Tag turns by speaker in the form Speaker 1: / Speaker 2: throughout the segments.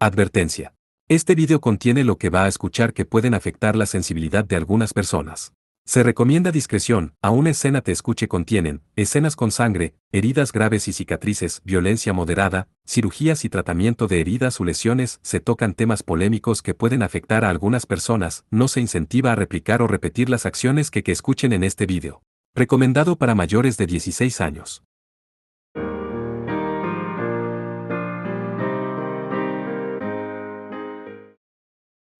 Speaker 1: Advertencia. Este video contiene lo que va a escuchar que pueden afectar la sensibilidad de algunas personas. Se recomienda discreción, aún escena te escuche contienen, escenas con sangre, heridas graves y cicatrices, violencia moderada, cirugías y tratamiento de heridas o lesiones, se tocan temas polémicos que pueden afectar a algunas personas, no se incentiva a replicar o repetir las acciones que escuchen en este video. Recomendado para mayores de 16 años.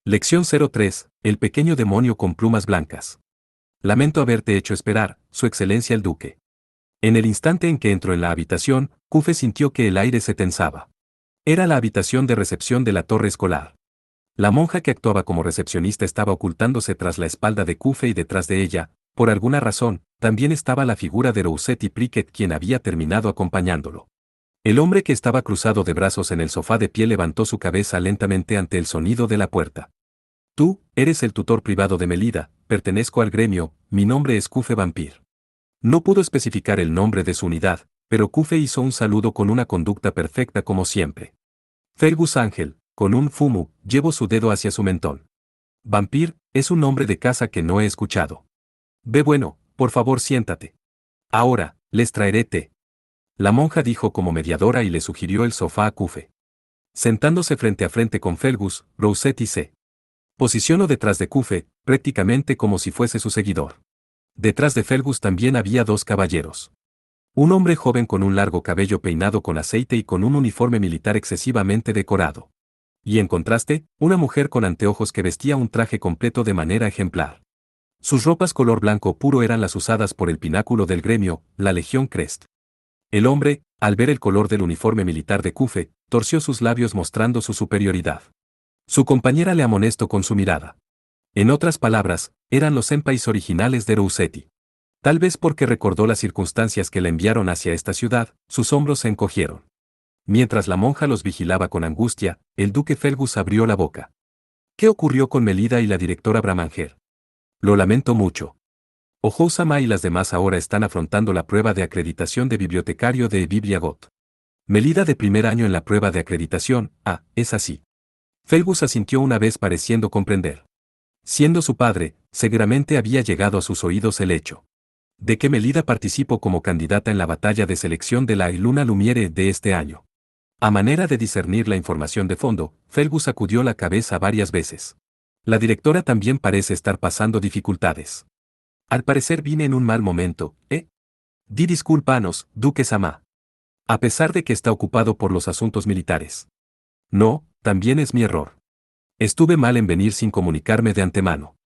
Speaker 1: Lección 03. El pequeño demonio con plumas blancas. Lamento haberte hecho esperar, Su Excelencia el Duque. En el instante en que entró en la habitación, Kufe sintió que el aire se tensaba. Era la habitación de recepción de la torre escolar. La monja que actuaba como recepcionista estaba ocultándose tras la espalda de Kufe y detrás de ella, por alguna razón, también estaba la figura de Rousetti Prickett quien había terminado acompañándolo. El hombre que estaba cruzado de brazos en el sofá de pie levantó su cabeza lentamente ante el sonido de la puerta. Tú, eres el tutor privado de Melida, pertenezco al gremio, mi nombre es Kufe Vampir. No pudo especificar el nombre de su unidad, pero Kufe hizo un saludo con una conducta perfecta como siempre. Fergus Ángel, con un fumu, llevó su dedo hacia su mentón. Vampir, es un nombre de casa que no he escuchado. Ve bueno, por favor siéntate. Ahora, les traeré té. La monja dijo como mediadora y le sugirió el sofá a Kufe. Sentándose frente a frente con Fergus, Rousetti se posicionó detrás de Kufe, prácticamente como si fuese su seguidor. Detrás de Fergus también había dos caballeros. Un hombre joven con un largo cabello peinado con aceite y con un uniforme militar excesivamente decorado. Y en contraste, una mujer con anteojos que vestía un traje completo de manera ejemplar. Sus ropas color blanco puro eran las usadas por el pináculo del gremio, la Legión Crest. El hombre, al ver el color del uniforme militar de Kufe, torció sus labios mostrando su superioridad. Su compañera le amonestó con su mirada. En otras palabras, eran los senpais originales de Rousetti. Tal vez porque recordó las circunstancias que la enviaron hacia esta ciudad, sus hombros se encogieron. Mientras la monja los vigilaba con angustia, el duque Fergus abrió la boca. ¿Qué ocurrió con Melida y la directora Bramanger? Lo lamento mucho. Ojo-sama y las demás ahora están afrontando la prueba de acreditación de bibliotecario de Bibliagot. Melida de primer año en la prueba de acreditación, es así. Fergus asintió una vez pareciendo comprender. Siendo su padre, seguramente había llegado a sus oídos el hecho de que Melida participó como candidata en la batalla de selección de la Luna Lumiere de este año. A manera de discernir la información de fondo, Fergus sacudió la cabeza varias veces. La directora también parece estar pasando dificultades. Al parecer vine en un mal momento, Di discúlpanos, Duque Sama. A pesar de que está ocupado por los asuntos militares. No, también es mi error. Estuve mal en venir sin comunicarme de antemano.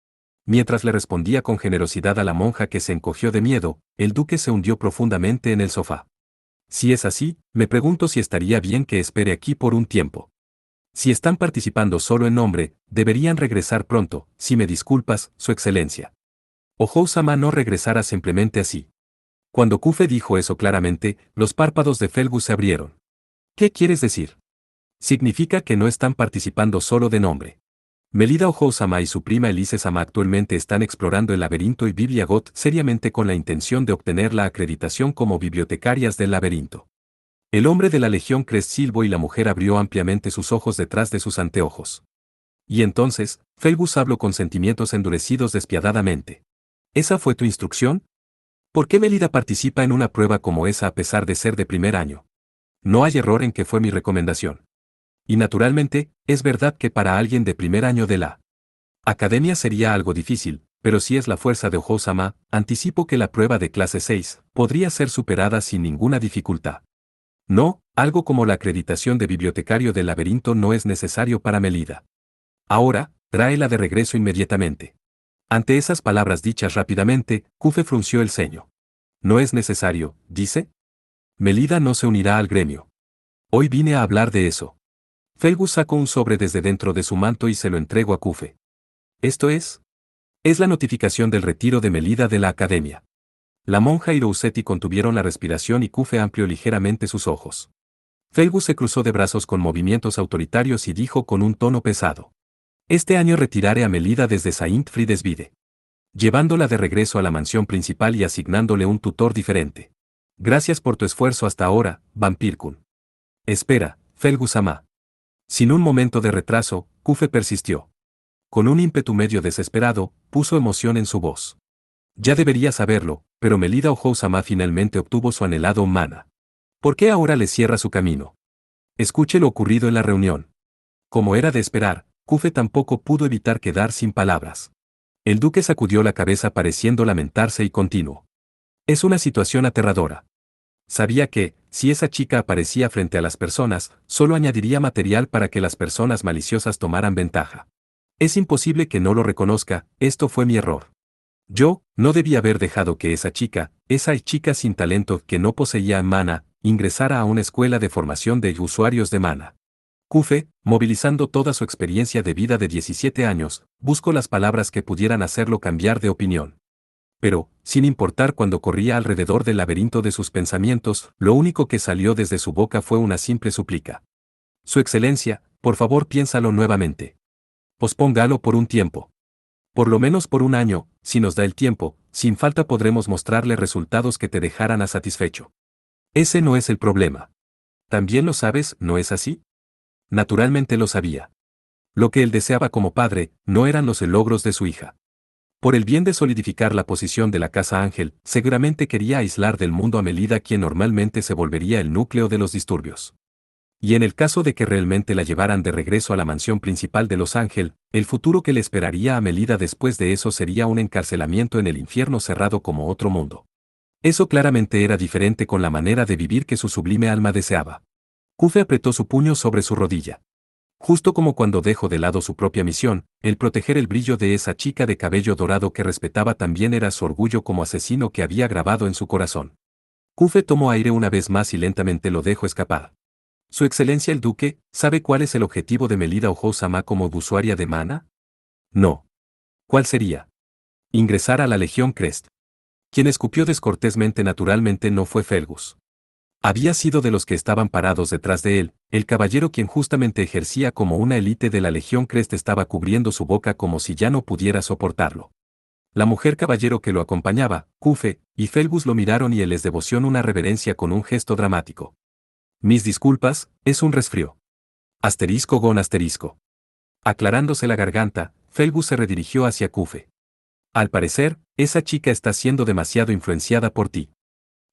Speaker 1: Mientras le respondía con generosidad a la monja que se encogió de miedo, el duque se hundió profundamente en el sofá. Si es así, me pregunto si estaría bien que espere aquí por un tiempo. Si están participando solo en nombre, deberían regresar pronto, si me disculpas, Su Excelencia. Ojo-sama no regresara simplemente así. Cuando Kufe dijo eso claramente, los párpados de Fergus se abrieron. ¿Qué quieres decir? Significa que no están participando solo de nombre. Melida Ojo-sama y su prima Elise-sama actualmente están explorando el laberinto y Bibliagot seriamente con la intención de obtener la acreditación como bibliotecarias del laberinto. El hombre de la Legión Crest silbó y la mujer abrió ampliamente sus ojos detrás de sus anteojos. Y entonces, Fergus habló con sentimientos endurecidos despiadadamente. ¿Esa fue tu instrucción? ¿Por qué Melida participa en una prueba como esa a pesar de ser de primer año? No hay error en que fue mi recomendación. Y naturalmente, es verdad que para alguien de primer año de la academia sería algo difícil, pero si es la fuerza de Ojo-sama, anticipo que la prueba de clase 6 podría ser superada sin ninguna dificultad. No, algo como la acreditación de bibliotecario del laberinto no es necesario para Melida. Ahora, tráela de regreso inmediatamente. Ante esas palabras dichas rápidamente, Kufe frunció el ceño. No es necesario, dice. Melida no se unirá al gremio. Hoy vine a hablar de eso. Fergus sacó un sobre desde dentro de su manto y se lo entregó a Kufe. ¿Esto es? Es la notificación del retiro de Melida de la academia. La monja y Rousetti contuvieron la respiración y Kufe amplió ligeramente sus ojos. Fergus se cruzó de brazos con movimientos autoritarios y dijo con un tono pesado. Este año retiraré a Melida desde Saint Friedesvide. Llevándola de regreso a la mansión principal y asignándole un tutor diferente. Gracias por tu esfuerzo hasta ahora, Vampirkun. Espera, Fergus-sama. Sin un momento de retraso, Kufe persistió. Con un ímpetu medio desesperado, puso emoción en su voz. Ya debería saberlo, pero Melida Ojou-sama finalmente obtuvo su anhelado mana. ¿Por qué ahora le cierra su camino? Escuche lo ocurrido en la reunión. Como era de esperar, Kufe tampoco pudo evitar quedar sin palabras. El duque sacudió la cabeza pareciendo lamentarse y continuó. Es una situación aterradora. Sabía que, si esa chica aparecía frente a las personas, solo añadiría material para que las personas maliciosas tomaran ventaja. Es imposible que no lo reconozca, esto fue mi error. Yo, no debía haber dejado que esa chica sin talento que no poseía mana, ingresara a una escuela de formación de usuarios de mana. Kufe, movilizando toda su experiencia de vida de 17 años, buscó las palabras que pudieran hacerlo cambiar de opinión. Pero, sin importar cuando corría alrededor del laberinto de sus pensamientos, lo único que salió desde su boca fue una simple súplica. Su excelencia, por favor piénsalo nuevamente. Pospóngalo por un tiempo. Por lo menos por un año, si nos da el tiempo, sin falta podremos mostrarle resultados que te dejaran a satisfecho. Ese no es el problema. También lo sabes, ¿no es así? Naturalmente lo sabía. Lo que él deseaba como padre, no eran los logros de su hija. Por el bien de solidificar la posición de la Casa Ángel, seguramente quería aislar del mundo a Melida, quien normalmente se volvería el núcleo de los disturbios. Y en el caso de que realmente la llevaran de regreso a la mansión principal de Los Ángel, el futuro que le esperaría a Melida después de eso sería un encarcelamiento en el infierno cerrado como otro mundo. Eso claramente era diferente con la manera de vivir que su sublime alma deseaba. Kufe apretó su puño sobre su rodilla. Justo como cuando dejó de lado su propia misión, el proteger el brillo de esa chica de cabello dorado que respetaba también era su orgullo como asesino que había grabado en su corazón. Kufe tomó aire una vez más y lentamente lo dejó escapar. Su excelencia el duque, ¿sabe cuál es el objetivo de Melida Ojou-sama como usuaria de mana? No. ¿Cuál sería? Ingresar a la Legión Crest. Quien escupió descortésmente naturalmente no fue Felgus. Había sido de los que estaban parados detrás de él, el caballero quien justamente ejercía como una élite de la Legión Crest estaba cubriendo su boca como si ya no pudiera soportarlo. La mujer caballero que lo acompañaba, Kufe, y Felgus lo miraron y él les devoció una reverencia con un gesto dramático. Mis disculpas, es un resfrío. Asterisco gon asterisco. Aclarándose la garganta, Felgus se redirigió hacia Kufe. Al parecer, esa chica está siendo demasiado influenciada por ti.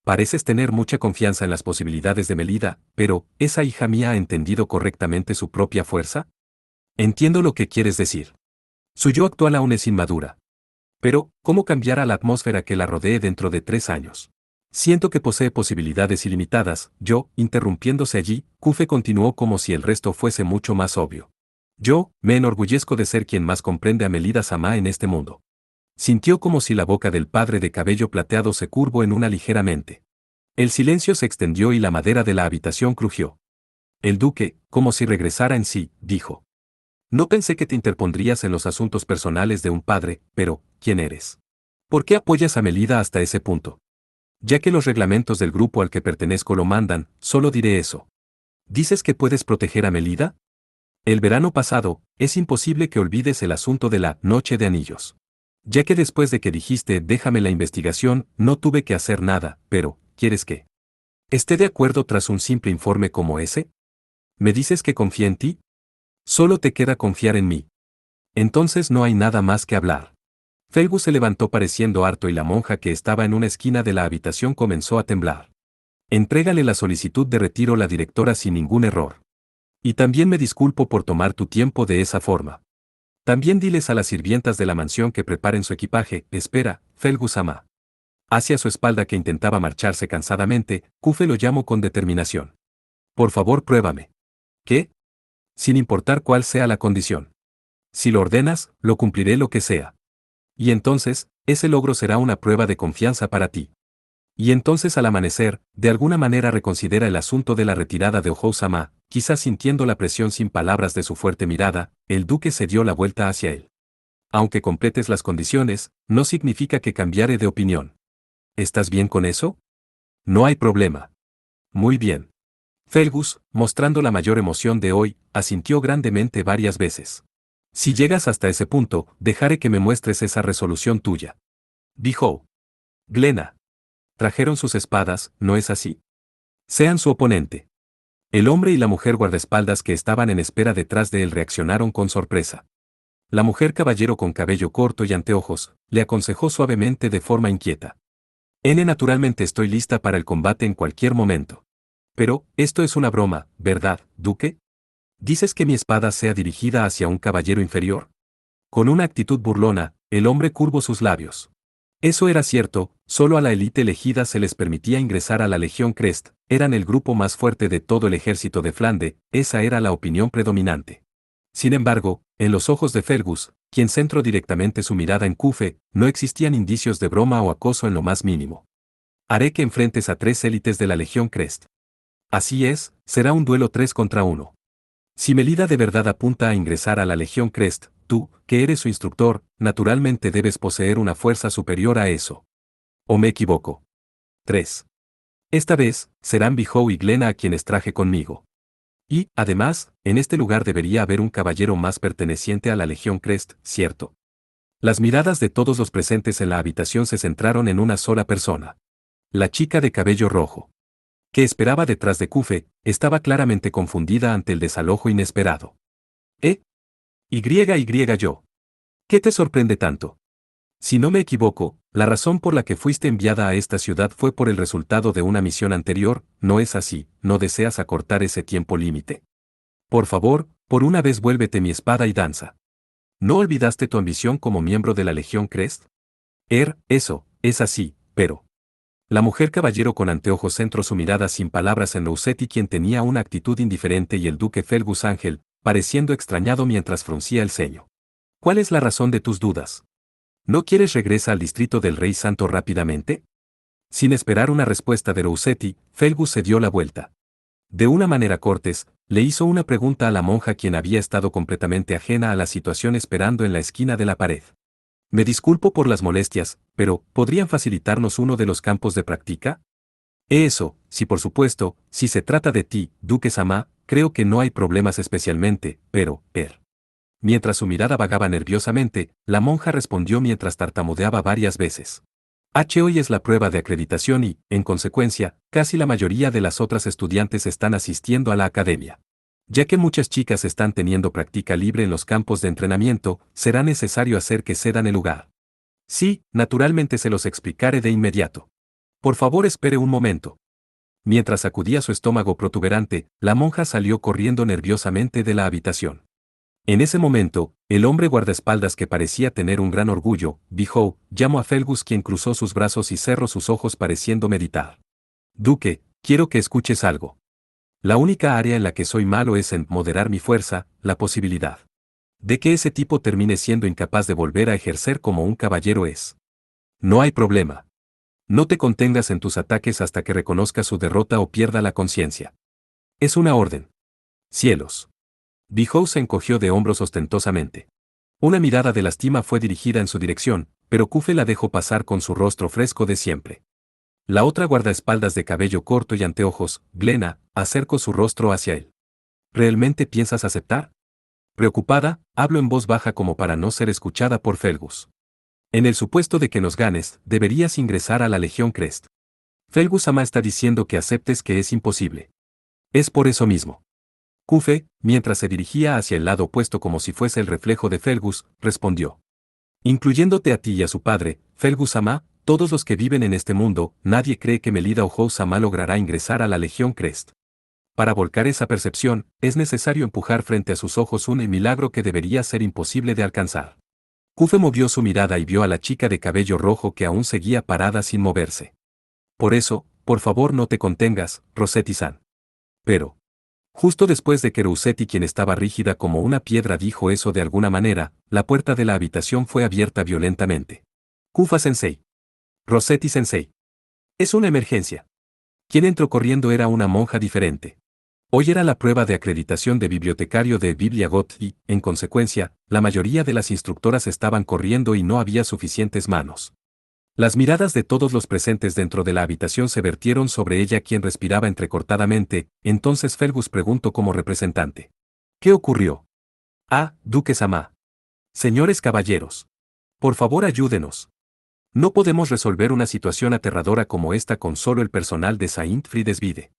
Speaker 1: Pareces tener mucha confianza en las posibilidades de Melida, pero, ¿esa hija mía ha entendido correctamente su propia fuerza? Entiendo lo que quieres decir. Su yo actual aún es inmadura. Pero, ¿cómo cambiará la atmósfera que la rodee dentro de 3 años? Siento que posee posibilidades ilimitadas, interrumpiéndose allí, Kufe continuó como si el resto fuese mucho más obvio. Yo, me enorgullezco de ser quien más comprende a Melida Sama en este mundo. Sintió como si la boca del padre de cabello plateado se curvó en una ligeramente. El silencio se extendió y la madera de la habitación crujió. El duque, como si regresara en sí, dijo. No pensé que te interpondrías en los asuntos personales de un padre, pero, ¿quién eres? ¿Por qué apoyas a Melida hasta ese punto? Ya que los reglamentos del grupo al que pertenezco lo mandan, solo diré eso. ¿Dices que puedes proteger a Melida? El verano pasado, es imposible que olvides el asunto de la Noche de Anillos. Ya que después de que dijiste déjame la investigación, no tuve que hacer nada, pero, ¿quieres que esté de acuerdo tras un simple informe como ese? ¿Me dices que confía en ti? Solo te queda confiar en mí. Entonces no hay nada más que hablar. Felgus se levantó pareciendo harto y la monja que estaba en una esquina de la habitación comenzó a temblar. Entrégale la solicitud de retiro la directora sin ningún error. Y también me disculpo por tomar tu tiempo de esa forma. También diles a las sirvientas de la mansión que preparen su equipaje. Espera, Felgus-sama. Hacia su espalda que intentaba marcharse cansadamente, Kufe lo llamó con determinación. Por favor pruébame. ¿Qué? Sin importar cuál sea la condición. Si lo ordenas, lo cumpliré lo que sea. Y entonces, ese logro será una prueba de confianza para ti. Y entonces al amanecer, de alguna manera reconsidera el asunto de la retirada de Ojou-sama, quizás sintiendo la presión sin palabras de su fuerte mirada, el duque se dio la vuelta hacia él. Aunque completes las condiciones, no significa que cambiare de opinión. ¿Estás bien con eso? No hay problema. Muy bien. Felgus, mostrando la mayor emoción de hoy, asintió grandemente varias veces. Si llegas hasta ese punto, dejaré que me muestres esa resolución tuya. Dijo. Glena. Trajeron sus espadas, ¿no es así? Sean su oponente. El hombre y la mujer guardaespaldas que estaban en espera detrás de él reaccionaron con sorpresa. La mujer caballero con cabello corto y anteojos, le aconsejó suavemente de forma inquieta. Naturalmente estoy lista para el combate en cualquier momento. Pero, esto es una broma, ¿verdad, duque? ¿Dices que mi espada sea dirigida hacia un caballero inferior? Con una actitud burlona, el hombre curvó sus labios. Eso era cierto, solo a la élite elegida se les permitía ingresar a la Legión Crest, eran el grupo más fuerte de todo el ejército de Flandes, esa era la opinión predominante. Sin embargo, en los ojos de Fergus, quien centró directamente su mirada en Cufe, no existían indicios de broma o acoso en lo más mínimo. Haré que enfrentes a 3 élites de la Legión Crest. Así es, será un duelo 3 contra 1. Si Melida de verdad apunta a ingresar a la Legión Crest, tú, que eres su instructor, naturalmente debes poseer una fuerza superior a eso. ¿O me equivoco? 3. Esta vez, serán Behow y Glenna a quienes traje conmigo. Y, además, en este lugar debería haber un caballero más perteneciente a la Legión Crest, ¿cierto? Las miradas de todos los presentes en la habitación se centraron en una sola persona. La chica de cabello rojo. Que esperaba detrás de Cufe, estaba claramente confundida ante el desalojo inesperado. Yo. ¿Qué te sorprende tanto? Si no me equivoco, la razón por la que fuiste enviada a esta ciudad fue por el resultado de una misión anterior, ¿no es así? ¿No deseas acortar ese tiempo límite? Por favor, por una vez vuélvete mi espada y danza. ¿No olvidaste tu ambición como miembro de la Legión Crest? Eso, es así, pero... La mujer caballero con anteojos centró su mirada sin palabras en Rousetti, quien tenía una actitud indiferente, y el duque Fergus Ángel, pareciendo extrañado mientras fruncía el ceño. ¿Cuál es la razón de tus dudas? ¿No quieres regresar al distrito del Rey Santo rápidamente? Sin esperar una respuesta de Rousetti, Fergus se dio la vuelta. De una manera cortés, le hizo una pregunta a la monja, quien había estado completamente ajena a la situación esperando en la esquina de la pared. Me disculpo por las molestias, pero ¿podrían facilitarnos uno de los campos de práctica? Eso, sí, por supuesto, si se trata de ti, Duque Sama, creo que no hay problemas especialmente, pero, Mientras su mirada vagaba nerviosamente, la monja respondió mientras tartamudeaba varias veces. Hoy es la prueba de acreditación y, en consecuencia, casi la mayoría de las otras estudiantes están asistiendo a la academia. Ya que muchas chicas están teniendo práctica libre en los campos de entrenamiento, será necesario hacer que cedan el lugar. Sí, naturalmente se los explicaré de inmediato. Por favor, espere un momento. Mientras sacudía su estómago protuberante, la monja salió corriendo nerviosamente de la habitación. En ese momento, el hombre guardaespaldas, que parecía tener un gran orgullo, Behow, llamó a Fergus, quien cruzó sus brazos y cerró sus ojos pareciendo meditar. Duque, quiero que escuches algo. La única área en la que soy malo es en moderar mi fuerza, la posibilidad de que ese tipo termine siendo incapaz de volver a ejercer como un caballero es. No hay problema. No te contengas en tus ataques hasta que reconozca su derrota o pierda la conciencia. Es una orden. Cielos. Behow se encogió de hombros ostentosamente. Una mirada de lástima fue dirigida en su dirección, pero Cufe la dejó pasar con su rostro fresco de siempre. La otra guardaespaldas de cabello corto y anteojos, Glenna, acercó su rostro hacia él. ¿Realmente piensas aceptar? Preocupada, habló en voz baja como para no ser escuchada por Fergus. En el supuesto de que nos ganes, deberías ingresar a la Legión Crest. Fergus Ama está diciendo que aceptes que es imposible. Es por eso mismo. Cufe, mientras se dirigía hacia el lado opuesto como si fuese el reflejo de Fergus, respondió. Incluyéndote a ti y a su padre, Fergus Ama, todos los que viven en este mundo, nadie cree que Melida Ojo Sama logrará ingresar a la Legión Crest. Para volcar esa percepción, es necesario empujar frente a sus ojos un milagro que debería ser imposible de alcanzar. Cufe movió su mirada y vio a la chica de cabello rojo, que aún seguía parada sin moverse. Por eso, por favor, no te contengas, Rossetti-san. Pero, justo después de que Rousetti, quien estaba rígida como una piedra, dijo eso de alguna manera, la puerta de la habitación fue abierta violentamente. Kufa-sensei. Rossetti-sensei. Es una emergencia. Quien entró corriendo era una monja diferente. Hoy era la prueba de acreditación de bibliotecario de Bibliagot y, en consecuencia, la mayoría de las instructoras estaban corriendo y no había suficientes manos. Las miradas de todos los presentes dentro de la habitación se vertieron sobre ella, quien respiraba entrecortadamente. Entonces Fergus preguntó como representante. ¿Qué ocurrió? Duque Sama. Señores caballeros. Por favor, ayúdenos. No podemos resolver una situación aterradora como esta con solo el personal de Saint Fridesvide.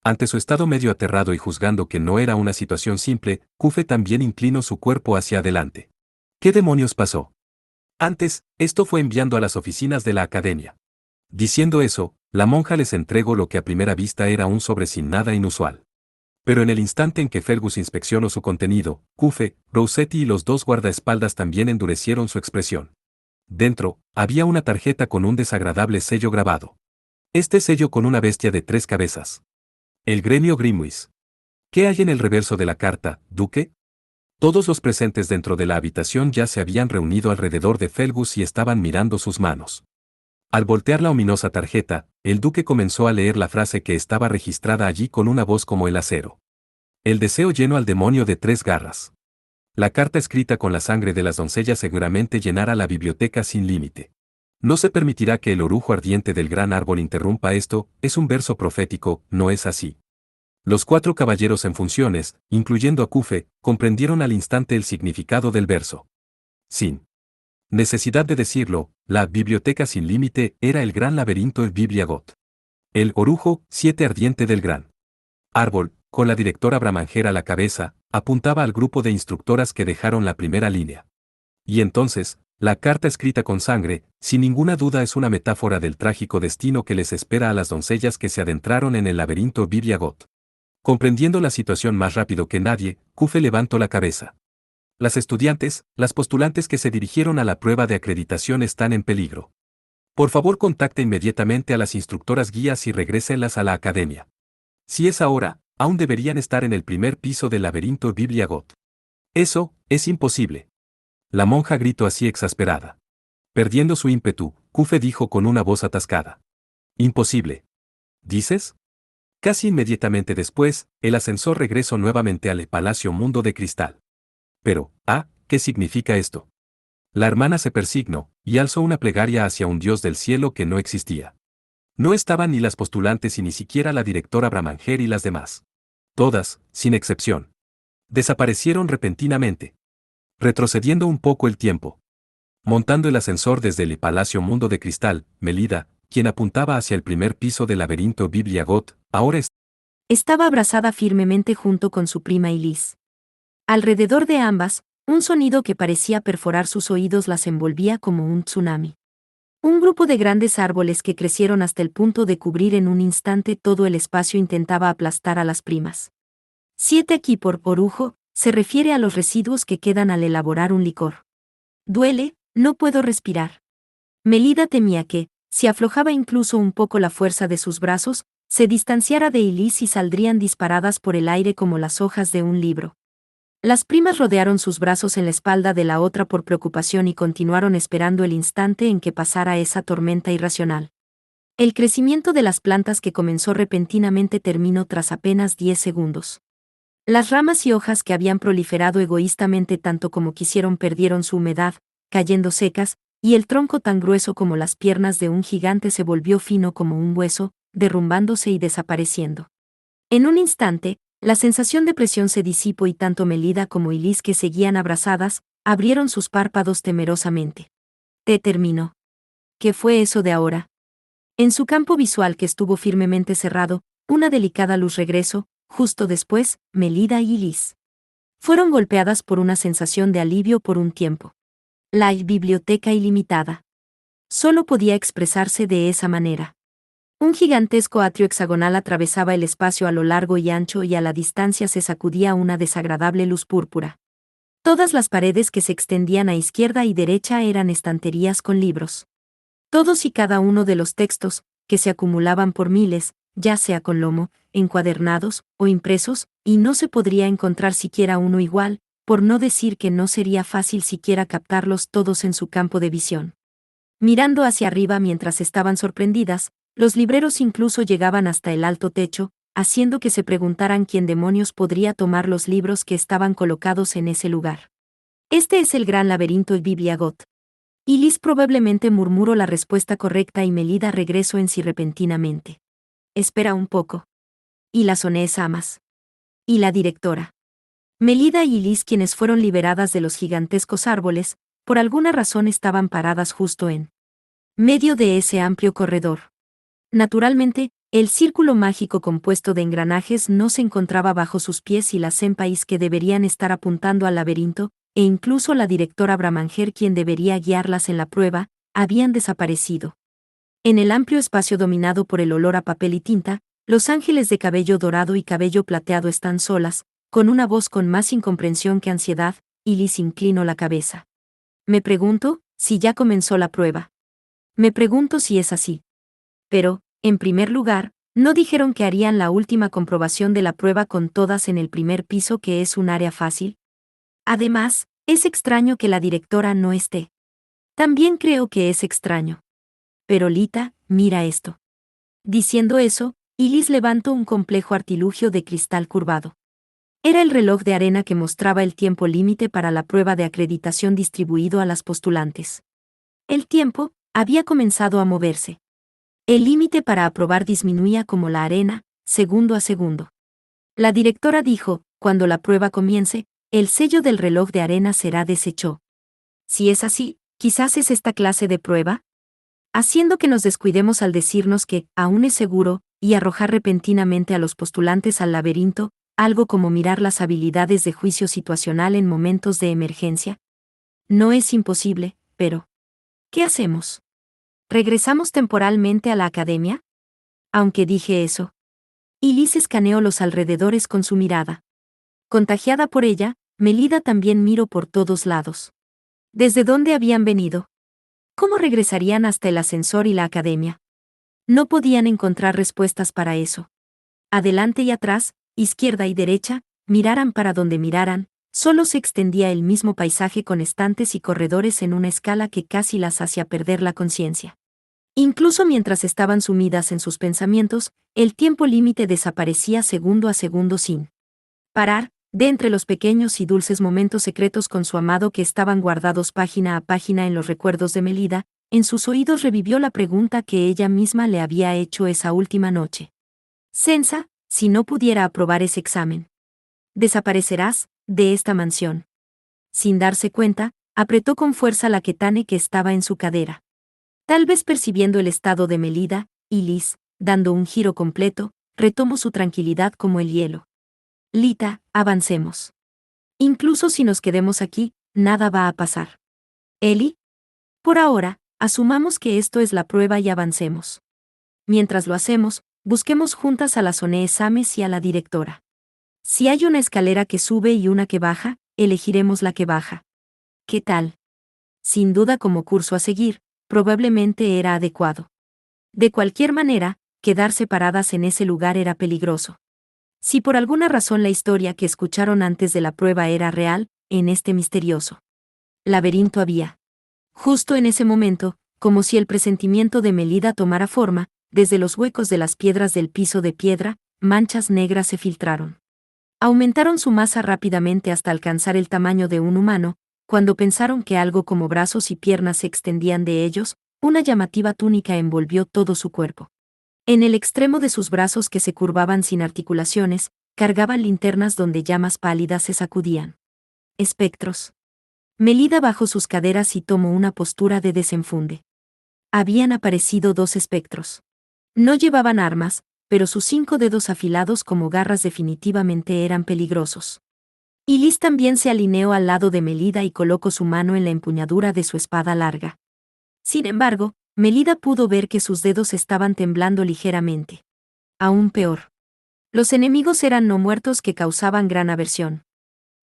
Speaker 1: Ante su estado medio aterrado y juzgando que no era una situación simple, Cufe también inclinó su cuerpo hacia adelante. ¿Qué demonios pasó? Antes, esto fue enviando a las oficinas de la academia. Diciendo eso, la monja les entregó lo que a primera vista era un sobre sin nada inusual. Pero en el instante en que Fergus inspeccionó su contenido, Cufe, Rossetti y los dos guardaespaldas también endurecieron su expresión. Dentro, había una tarjeta con un desagradable sello grabado. Este sello con una bestia de 3 cabezas. El gremio Grimwis. ¿Qué hay en el reverso de la carta, Duque? Todos los presentes dentro de la habitación ya se habían reunido alrededor de Fergus y estaban mirando sus manos. Al voltear la ominosa tarjeta, el duque comenzó a leer la frase que estaba registrada allí con una voz como el acero. El deseo lleno al demonio de 3 garras. La carta escrita con la sangre de las doncellas seguramente llenará la biblioteca sin límite. No se permitirá que el orujo ardiente del gran árbol interrumpa esto, es un verso profético, no es así. Los 4 caballeros en funciones, incluyendo a Cufe, comprendieron al instante el significado del verso. Sin necesidad de decirlo, la biblioteca sin límite era el gran laberinto el Bibliagot. El orujo, 7 ardiente del gran árbol, con la directora Bramangera a la cabeza, apuntaba al grupo de instructoras que dejaron la primera línea. Y entonces, la carta escrita con sangre, sin ninguna duda es una metáfora del trágico destino que les espera a las doncellas que se adentraron en el laberinto Bibliagot. Comprendiendo la situación más rápido que nadie, Cufe levantó la cabeza. Las estudiantes, las postulantes que se dirigieron a la prueba de acreditación están en peligro. Por favor, contacte inmediatamente a las instructoras guías y regrésenlas a la academia. Si es ahora, aún deberían estar en el primer piso del laberinto Bibliagot. Eso, es imposible. La monja gritó así exasperada. Perdiendo su ímpetu, Cufe dijo con una voz atascada. Imposible. ¿Dices? Casi inmediatamente después, el ascensor regresó nuevamente al Palacio Mundo de Cristal. Pero, ¿qué significa esto? La hermana se persignó, y alzó una plegaria hacia un dios del cielo que no existía. No estaban ni las postulantes y ni siquiera la directora Bramanger y las demás. Todas, sin excepción. Desaparecieron repentinamente. Retrocediendo un poco el tiempo. Montando el ascensor desde el Palacio Mundo de Cristal, Melida, quien apuntaba hacia el primer piso del laberinto Bibliagot, ahora
Speaker 2: estaba abrazada firmemente junto con su prima Elise. Alrededor de ambas, un sonido que parecía perforar sus oídos las envolvía como un tsunami. Un grupo de grandes árboles que crecieron hasta el punto de cubrir en un instante todo el espacio intentaba aplastar a las primas. 7 aquí por orujo, se refiere a los residuos que quedan al elaborar un licor. Duele, no puedo respirar. Melida temía que, si aflojaba incluso un poco la fuerza de sus brazos, se distanciara de Elise y saldrían disparadas por el aire como las hojas de un libro. Las primas rodearon sus brazos en la espalda de la otra por preocupación y continuaron esperando el instante en que pasara esa tormenta irracional. El crecimiento de las plantas que comenzó repentinamente terminó tras apenas 10 segundos. Las ramas y hojas que habían proliferado egoístamente tanto como quisieron perdieron su humedad, cayendo secas, y el tronco tan grueso como las piernas de un gigante se volvió fino como un hueso, derrumbándose y desapareciendo. En un instante, la sensación de presión se disipó y tanto Melida como Elise, que seguían abrazadas, abrieron sus párpados temerosamente. Terminó. ¿Qué fue eso de ahora? En su campo visual, que estuvo firmemente cerrado, una delicada luz regresó. Justo después, Melida y Elise fueron golpeadas por una sensación de alivio por un tiempo. La biblioteca ilimitada solo podía expresarse de esa manera. Un gigantesco atrio hexagonal atravesaba el espacio a lo largo y ancho, y a la distancia se sacudía una desagradable luz púrpura. Todas las paredes que se extendían a izquierda y derecha eran estanterías con libros. Todos y cada uno de los textos, que se acumulaban por miles, ya sea con lomo, encuadernados o impresos, y no se podría encontrar siquiera uno igual, por no decir que no sería fácil siquiera captarlos todos en su campo de visión. Mirando hacia arriba mientras estaban sorprendidas, los libreros incluso llegaban hasta el alto techo, haciendo que se preguntaran quién demonios podría tomar los libros que estaban colocados en ese lugar. Este es el gran laberinto Bibliagot. Elise probablemente murmuró la respuesta correcta y Melida regresó en sí repentinamente. Espera un poco. Y las Onés amas. Y la directora. Melida y Elise, quienes fueron liberadas de los gigantescos árboles, por alguna razón estaban paradas justo en medio de ese amplio corredor. Naturalmente, El círculo mágico compuesto de engranajes no se encontraba bajo sus pies y las senpais que deberían estar apuntando al laberinto, e incluso la directora Bramanger quien debería guiarlas en la prueba, habían desaparecido. En el amplio espacio dominado por el olor a papel y tinta, los ángeles de cabello dorado y cabello plateado están solas, con una voz con más incomprensión que ansiedad, y Liz inclinó la cabeza. Me pregunto si ya comenzó la prueba. Me pregunto si es así. Pero, en primer lugar, no dijeron que harían la última comprobación de la prueba con todas en el primer piso, que es un área fácil. Además, es extraño que la directora no esté. También creo que es extraño. Pero Lita, mira esto. Diciendo eso, Liz levantó un complejo artilugio de cristal curvado. Era el reloj de arena que mostraba el tiempo límite para la prueba de acreditación distribuido a las postulantes. El tiempo había comenzado a moverse. El límite para aprobar disminuía como la arena, segundo a segundo. La directora dijo, cuando la prueba comience, el sello del reloj de arena será deshecho. Si es así, quizás es esta clase de prueba, haciendo que nos descuidemos al decirnos que aún es seguro, y arrojar repentinamente a los postulantes al laberinto, algo como mirar las habilidades de juicio situacional en momentos de emergencia. No es imposible, pero ¿qué hacemos? ¿Regresamos temporalmente a la academia? Aunque dije eso. Liz escaneó los alrededores con su mirada. Contagiada por ella, Melida también miró por todos lados. ¿Desde dónde habían venido? ¿Cómo regresarían hasta el ascensor y la academia? No podían encontrar respuestas para eso. Adelante y atrás, izquierda y derecha, miraran para donde miraran, solo se extendía el mismo paisaje con estantes y corredores en una escala que casi las hacía perder la conciencia. Incluso mientras estaban sumidas en sus pensamientos, el tiempo límite desaparecía segundo a segundo sin parar, de entre los pequeños y dulces momentos secretos con su amado que estaban guardados página a página en los recuerdos de Melida, en sus oídos revivió la pregunta que ella misma le había hecho esa última noche. Sensa, si no pudiera aprobar ese examen, desaparecerás de esta mansión. Sin darse cuenta, apretó con fuerza la ketane que estaba en su cadera. Tal vez percibiendo el estado de Melida, Liz, dando un giro completo, retomó su tranquilidad como el hielo. Lita, avancemos. Incluso si nos quedemos aquí, nada va a pasar. Eli. Por ahora, asumamos que esto es la prueba y avancemos. Mientras lo hacemos, busquemos juntas a la Sonee Sames y a la directora. Si hay una escalera que sube y una que baja, elegiremos la que baja. ¿Qué tal? Sin duda como curso a seguir, probablemente era adecuado. De cualquier manera, quedar separadas en ese lugar era peligroso. Si por alguna razón la historia que escucharon antes de la prueba era real, en este misterioso laberinto había. Justo en ese momento, como si el presentimiento de Melida tomara forma, desde los huecos de las piedras del piso de piedra, manchas negras se filtraron. Aumentaron su masa rápidamente hasta alcanzar el tamaño de un humano. Cuando pensaron que algo como brazos y piernas se extendían de ellos, una llamativa túnica envolvió todo su cuerpo. En el extremo de sus brazos que se curvaban sin articulaciones, cargaban linternas donde llamas pálidas se sacudían. Espectros. Melida bajó sus caderas y tomó una postura de desenfunde. Habían aparecido 2 espectros. No llevaban armas, pero sus 5 dedos afilados como garras definitivamente eran peligrosos. Liz también se alineó al lado de Melida y colocó su mano en la empuñadura de su espada larga. Sin embargo, Melida pudo ver que sus dedos estaban temblando ligeramente. Aún peor. Los enemigos eran no muertos que causaban gran aversión.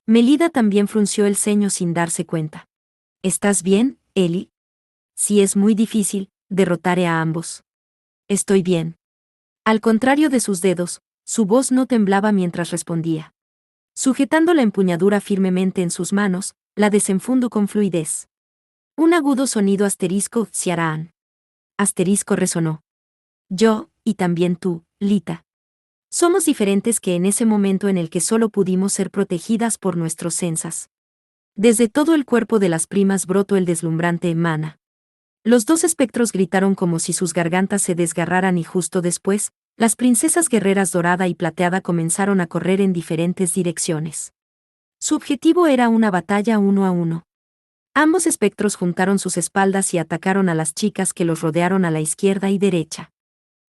Speaker 2: Melida también frunció el ceño sin darse cuenta. ¿Estás bien, Eli? Si es muy difícil, derrotaré a ambos. Estoy bien. Al contrario de sus dedos, su voz no temblaba mientras respondía. Sujetando la empuñadura firmemente en sus manos, la desenfundó con fluidez. Un agudo sonido asterisco, Ciarán. Asterisco resonó. Yo, y también tú, Lita. Somos diferentes que en ese momento en el que solo pudimos ser protegidas por nuestros sensas. Desde todo el cuerpo de las primas brotó el deslumbrante mana. Los 2 espectros gritaron como si sus gargantas se desgarraran y justo después, las princesas guerreras dorada y plateada comenzaron a correr en diferentes direcciones. Su objetivo era una batalla 1 a 1. Ambos espectros juntaron sus espaldas y atacaron a las chicas que los rodearon a la izquierda y derecha.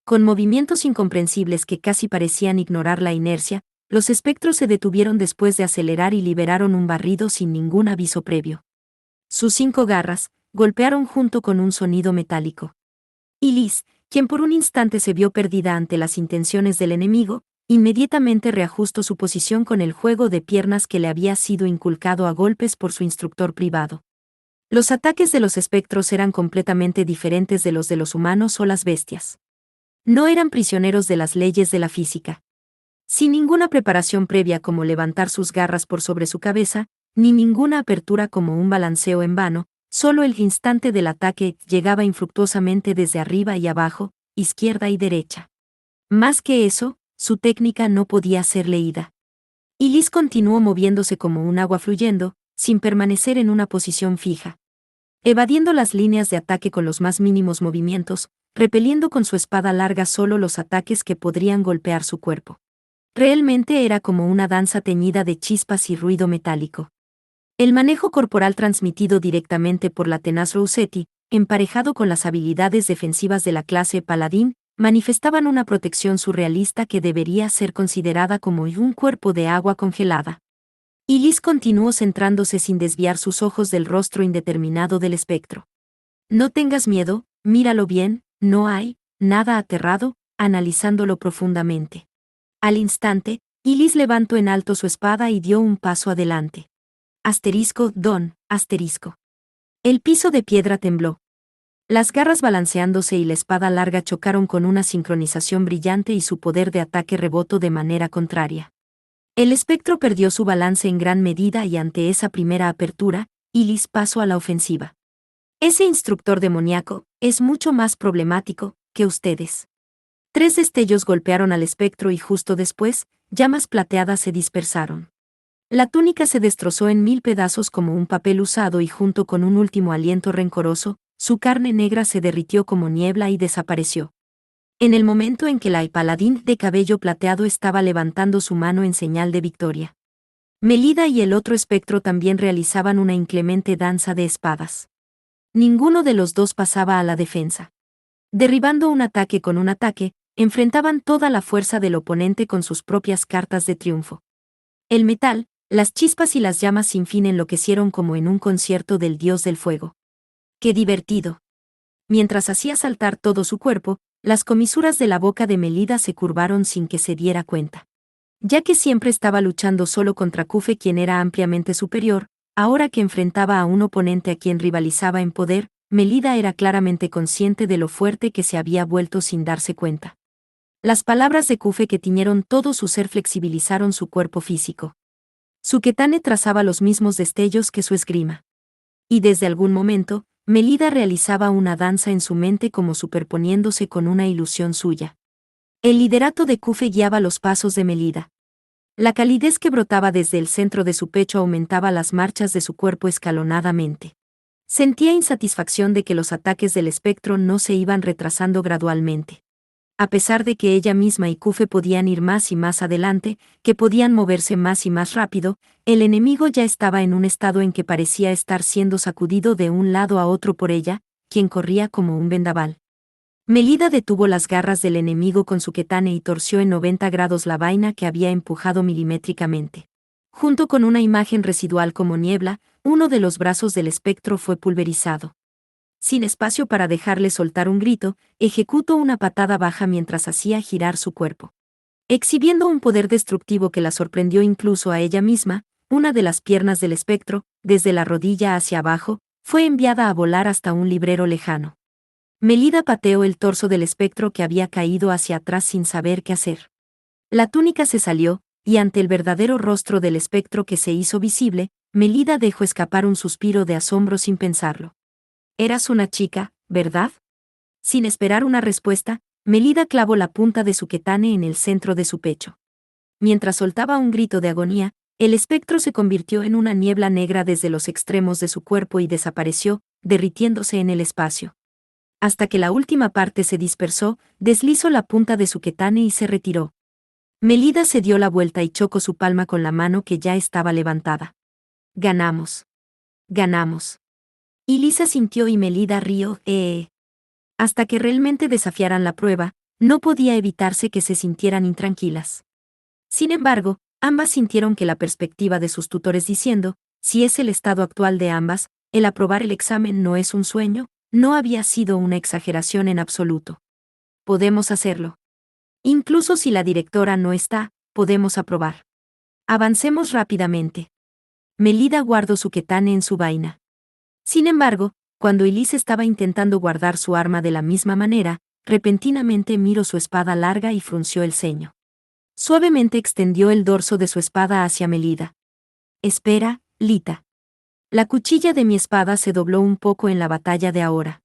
Speaker 2: Con movimientos incomprensibles que casi parecían ignorar la inercia, los espectros se detuvieron después de acelerar y liberaron un barrido sin ningún aviso previo. Sus 5 garras golpearon junto con un sonido metálico. Y Liz, quien por un instante se vio perdida ante las intenciones del enemigo, inmediatamente reajustó su posición con el juego de piernas que le había sido inculcado a golpes por su instructor privado. Los ataques de los espectros eran completamente diferentes de los humanos o las bestias. No eran prisioneros de las leyes de la física. Sin ninguna preparación previa como levantar sus garras por sobre su cabeza, ni ninguna apertura como un balanceo en vano, solo el instante del ataque llegaba infructuosamente desde arriba y abajo, izquierda y derecha. Más que eso, su técnica no podía ser leída. Y Liz continuó moviéndose como un agua fluyendo, sin permanecer en una posición fija. Evadiendo las líneas de ataque con los más mínimos movimientos, repeliendo con su espada larga solo los ataques que podrían golpear su cuerpo. Realmente era como una danza teñida de chispas y ruido metálico. El manejo corporal transmitido directamente por la tenaz Rossetti, emparejado con las habilidades defensivas de la clase Paladín, manifestaban una protección surrealista que debería ser considerada como un cuerpo de agua congelada. Y Liz continuó centrándose sin desviar sus ojos del rostro indeterminado del espectro. No tengas miedo, míralo bien, no hay nada aterrado, analizándolo profundamente. Al instante, Liz levantó en alto su espada y dio un paso adelante. Don, asterisco. El piso de piedra tembló. Las garras balanceándose y la espada larga chocaron con una sincronización brillante y su poder de ataque rebotó de manera contraria. El espectro perdió su balance en gran medida y ante esa primera apertura, Liz pasó a la ofensiva. Ese instructor demoníaco es mucho más problemático que ustedes. 3 destellos golpearon al espectro y justo después, llamas plateadas se dispersaron. La túnica se destrozó en 1000 pedazos como un papel usado y junto con un último aliento rencoroso, su carne negra se derritió como niebla y desapareció. En el momento en que la paladín de cabello plateado estaba levantando su mano en señal de victoria. Melida y el otro espectro también realizaban una inclemente danza de espadas. Ninguno de los dos pasaba a la defensa. Derribando un ataque con un ataque, enfrentaban toda la fuerza del oponente con sus propias cartas de triunfo. El metal, las chispas y las llamas sin fin enloquecieron como en un concierto del dios del fuego. ¡Qué divertido! Mientras hacía saltar todo su cuerpo, las comisuras de la boca de Melida se curvaron sin que se diera cuenta. Ya que siempre estaba luchando solo contra Kufe, quien era ampliamente superior, ahora que enfrentaba a un oponente a quien rivalizaba en poder, Melida era claramente consciente de lo fuerte que se había vuelto sin darse cuenta. Las palabras de Kufe que tiñeron todo su ser flexibilizaron su cuerpo físico. Su ketane trazaba los mismos destellos que su esgrima. Y desde algún momento, Melida realizaba una danza en su mente como superponiéndose con una ilusión suya. El liderato de Kufe guiaba los pasos de Melida. La calidez que brotaba desde el centro de su pecho aumentaba las marchas de su cuerpo escalonadamente. Sentía insatisfacción de que los ataques del espectro no se iban retrasando gradualmente. A pesar de que ella misma y Kufe podían ir más y más adelante, que podían moverse más y más rápido, el enemigo ya estaba en un estado en que parecía estar siendo sacudido de un lado a otro por ella, quien corría como un vendaval. Melida detuvo las garras del enemigo con su ketane y torció en 90 grados la vaina que había empujado milimétricamente. Junto con una imagen residual como niebla, uno de los brazos del espectro fue pulverizado. Sin espacio para dejarle soltar un grito, ejecutó una patada baja mientras hacía girar su cuerpo. Exhibiendo un poder destructivo que la sorprendió incluso a ella misma, una de las piernas del espectro, desde la rodilla hacia abajo, fue enviada a volar hasta un librero lejano. Melida pateó el torso del espectro que había caído hacia atrás sin saber qué hacer. La túnica se salió, y ante el verdadero rostro del espectro que se hizo visible, Melida dejó escapar un suspiro de asombro sin pensarlo. «Eras una chica, ¿verdad?». Sin esperar una respuesta, Melida clavó la punta de su ketane en el centro de su pecho. Mientras soltaba un grito de agonía, el espectro se convirtió en una niebla negra desde los extremos de su cuerpo y desapareció, derritiéndose en el espacio. Hasta que la última parte se dispersó, deslizó la punta de su ketane y se retiró. Melida se dio la vuelta y chocó su palma con la mano que ya estaba levantada. «Ganamos. Ganamos». Y Lisa sintió y Melida rió, Hasta que realmente desafiaran la prueba, no podía evitarse que se sintieran intranquilas. Sin embargo, ambas sintieron que la perspectiva de sus tutores diciendo, si es el estado actual de ambas, el aprobar el examen no es un sueño, no había sido una exageración en absoluto. Podemos hacerlo. Incluso si la directora no está, podemos aprobar. Avancemos rápidamente. Melida guardó su ketane en su vaina. Sin embargo, cuando Elise estaba intentando guardar su arma de la misma manera, repentinamente miró su espada larga y frunció el ceño. Suavemente extendió el dorso de su espada hacia Melida. Espera, Lita. La cuchilla de mi espada se dobló un poco en la batalla de ahora.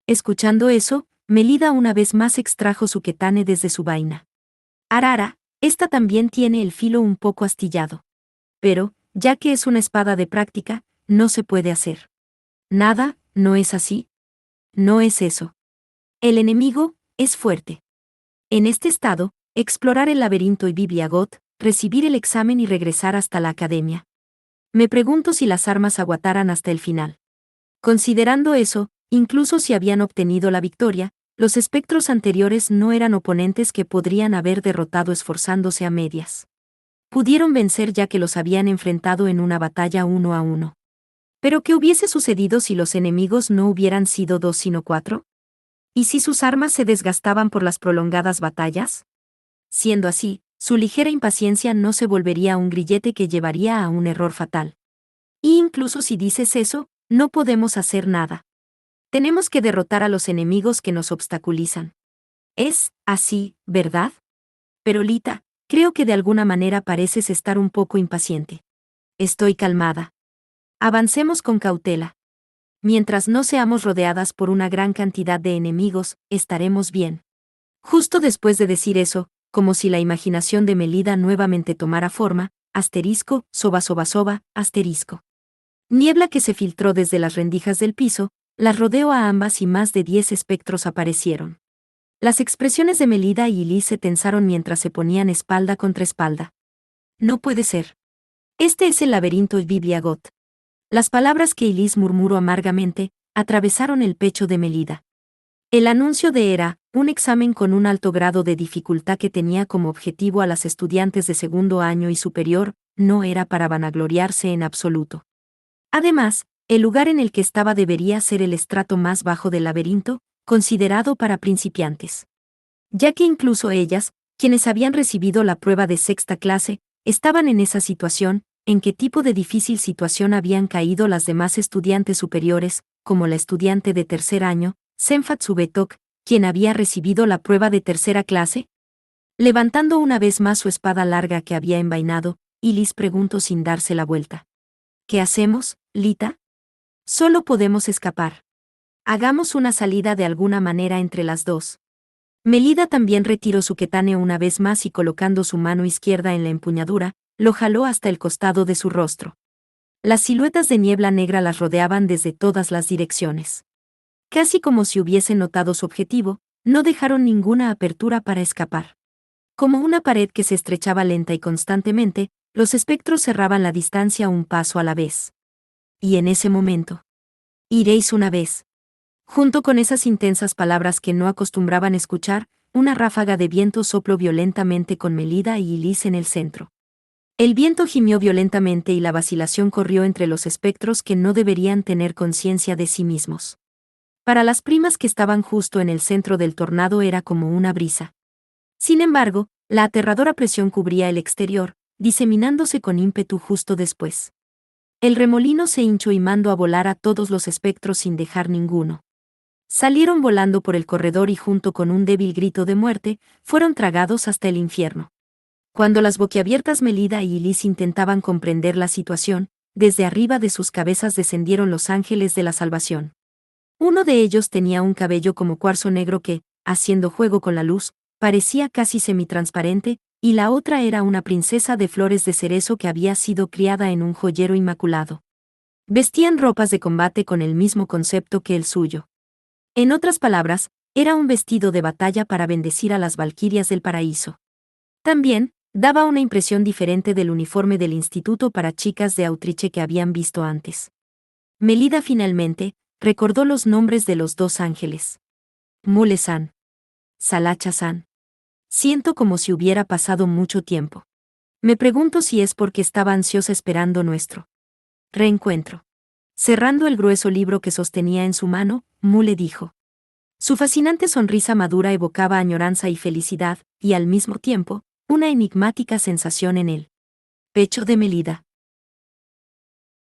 Speaker 2: Escuchando eso, Melida una vez más extrajo su ketane desde su vaina. Arara, esta también tiene el filo un poco astillado. Pero, ya que es una espada de práctica, no se puede hacer. Nada, ¿no es así? No es eso. El enemigo es fuerte. En este estado, explorar el laberinto y Bibliagot, recibir el examen y regresar hasta la academia. Me pregunto si las armas aguantaran hasta el final. Considerando eso, incluso si habían obtenido la victoria, los espectros anteriores no eran oponentes que podrían haber derrotado esforzándose a medias. Pudieron vencer ya que los habían enfrentado en una batalla 1 a 1. ¿Pero qué hubiese sucedido si los enemigos no hubieran sido 2 sino 4? ¿Y si sus armas se desgastaban por las prolongadas batallas? Siendo así, su ligera impaciencia no se volvería un grillete que llevaría a un error fatal. Y incluso si dices eso, no podemos hacer nada. Tenemos que derrotar a los enemigos que nos obstaculizan. Es así, ¿verdad? Pero Lita, creo que de alguna manera pareces estar un poco impaciente. Estoy calmada. Avancemos con cautela. Mientras no seamos rodeadas por una gran cantidad de enemigos, estaremos bien. Justo después de decir eso, como si la imaginación de Melida nuevamente tomara forma, asterisco, soba soba soba, asterisco. Niebla que se filtró desde las rendijas del piso, las rodeó a ambas y más de 10 espectros aparecieron. Las expresiones de Melida y Elise se tensaron mientras se ponían espalda contra espalda. No puede ser. Este es el laberinto Bibliagot. Las palabras que Elise murmuró amargamente, atravesaron el pecho de Melida. El anuncio de era, un examen con un alto grado de dificultad que tenía como objetivo a las estudiantes de segundo año y superior, no era para vanagloriarse en absoluto. Además, el lugar en el que estaba debería ser el estrato más bajo del laberinto, considerado para principiantes. Ya que incluso ellas, quienes habían recibido la prueba de sexta clase, estaban en esa situación, en qué tipo de difícil situación habían caído las demás estudiantes superiores, como la estudiante de tercer año, Senfat Subetok, quien había recibido la prueba de tercera clase. Levantando una vez más su espada larga que había envainado, Elise preguntó sin darse la vuelta. ¿Qué hacemos, Lita? Solo podemos escapar. Hagamos una salida de alguna manera entre las dos. Melida también retiró su ketane una vez más y colocando su mano izquierda en la empuñadura, lo jaló hasta el costado de su rostro. Las siluetas de niebla negra las rodeaban desde todas las direcciones. Casi como si hubiesen notado su objetivo, no dejaron ninguna apertura para escapar. Como una pared que se estrechaba lenta y constantemente, los espectros cerraban la distancia un paso a la vez. Y en ese momento, iréis una vez. Junto con esas intensas palabras que no acostumbraban escuchar, una ráfaga de viento sopló violentamente con Melida y Elise en el centro. El viento gimió violentamente y la vacilación corrió entre los espectros que no deberían tener conciencia de sí mismos. Para las primas que estaban justo en el centro del tornado era como una brisa. Sin embargo, la aterradora presión cubría el exterior, diseminándose con ímpetu justo después. El remolino se hinchó y mandó a volar a todos los espectros sin dejar ninguno. Salieron volando por el corredor y junto con un débil grito de muerte, fueron tragados hasta el infierno. Cuando las boquiabiertas Melida y Elise intentaban comprender la situación, desde arriba de sus cabezas descendieron los ángeles de la salvación. Uno de ellos tenía un cabello como cuarzo negro que, haciendo juego con la luz, parecía casi semitransparente, y la otra era una princesa de flores de cerezo que había sido criada en un joyero inmaculado. Vestían ropas de combate con el mismo concepto que el suyo. En otras palabras, era un vestido de batalla para bendecir a las valquirias del paraíso. También, daba una impresión diferente del uniforme del instituto para chicas de Autriche que habían visto antes. Melida finalmente recordó los nombres de los dos ángeles. Mulesan. Salacha-san. Siento como si hubiera pasado mucho tiempo. Me pregunto si es porque estaba ansiosa esperando nuestro reencuentro. Cerrando el grueso libro que sostenía en su mano, Mu le dijo. Su fascinante sonrisa madura evocaba añoranza y felicidad, y al mismo tiempo, una enigmática sensación en el pecho de Melida.